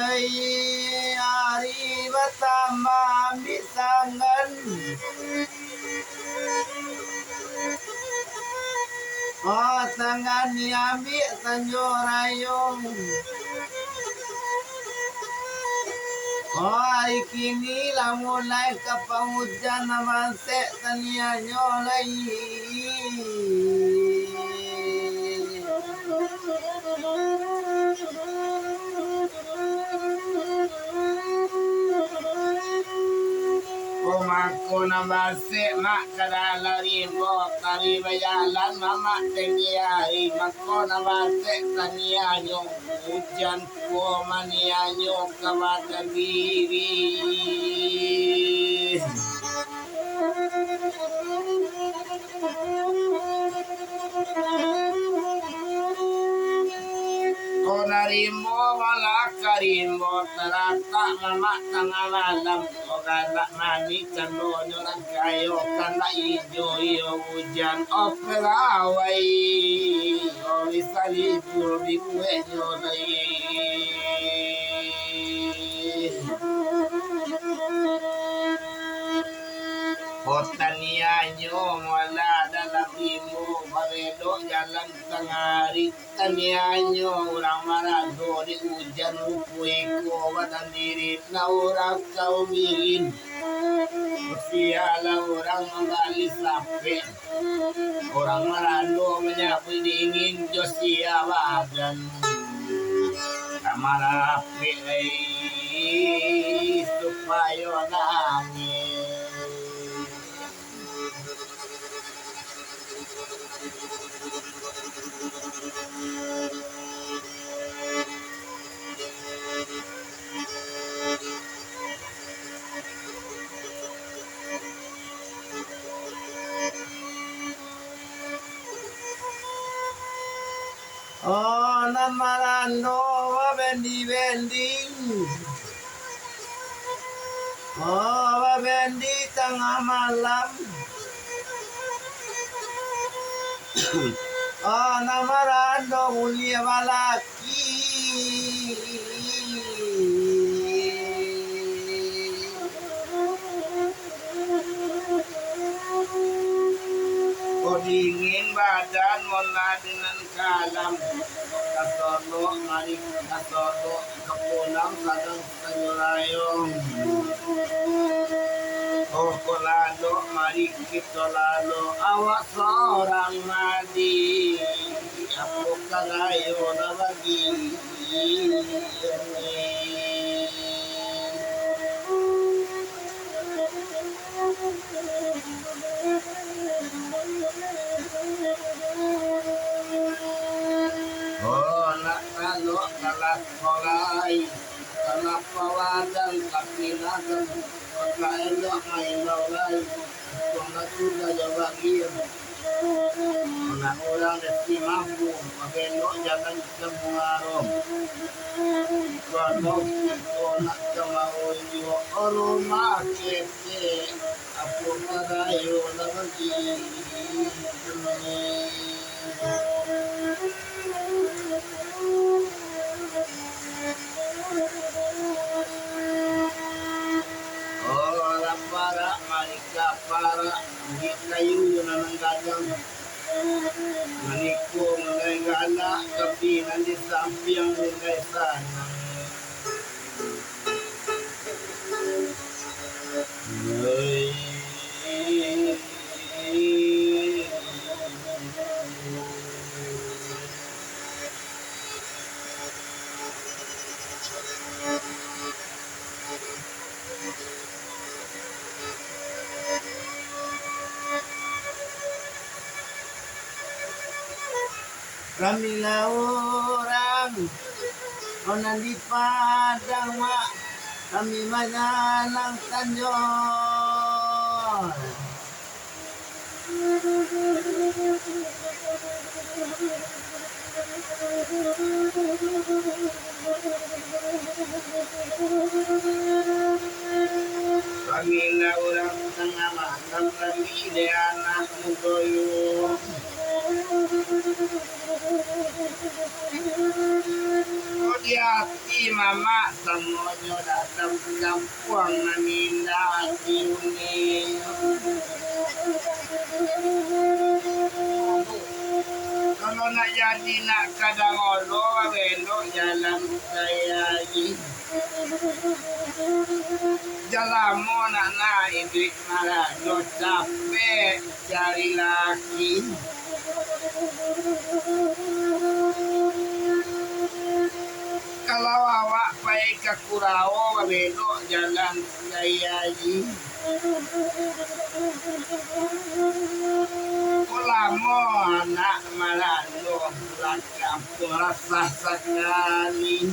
Hari pertama ambil tangan, oh tangan diambil tanjung rayung. Oh hari kini lah mulai kapal hujan namasek taniannya lagi. Aku nabasik mak kadala rimbo tari bayalan mama tengiari mako nabasik tanianyo hujan ko manianyo kabatan diri. Konarimo wala karimbo tarata mama tengah malam ogala mani canono kayo kana ijo iyo hujan operawai o isali pur di kue nyolai. Tanianyo wala dalam ilmu baredo jalan tengari tanianyo orang marado di hujan upuiko badan diri na orang kau milin siala orang menggali sape orang marado menyapu dingin josia badan kamar api supaya nangis. Oh namarando bendi oh bendi tengah malam. Oh namarando mulia balaki. Oh dingin badan mona dengan kalam kasolo mari kasolo kepulang kadang sayurayong. Oh kolado mari kita lalu awak seorang madi aku kagayo na bagi. Oh nak kalau kalah kolai kalah pawadan kapinagan pagkaelok main lawlay kung natuda jawagir mga orang estimabu pagelo jangan kemuarong kalau ito nak kamaoy yo oruma kete apo kadayo na bagi. Para malika para hindi kayo yun ang gadang maniko mga gala kapinan di sampiang mga sana. Kamilah orang orang di padang mak kami menyalang tanjong. Kamilah orang tengah malam kami di anak mudoyo. Hati mama semuanya datang campur menindak ini. Kalau nak jadi nak kadang olo, belok jalan saya ini. Jalan mau nak naik duit malah do capek cari laki. Kalau awak baik ke Kurau, belok jalan saya ini. Lama anak malah do kampung rasa sekali.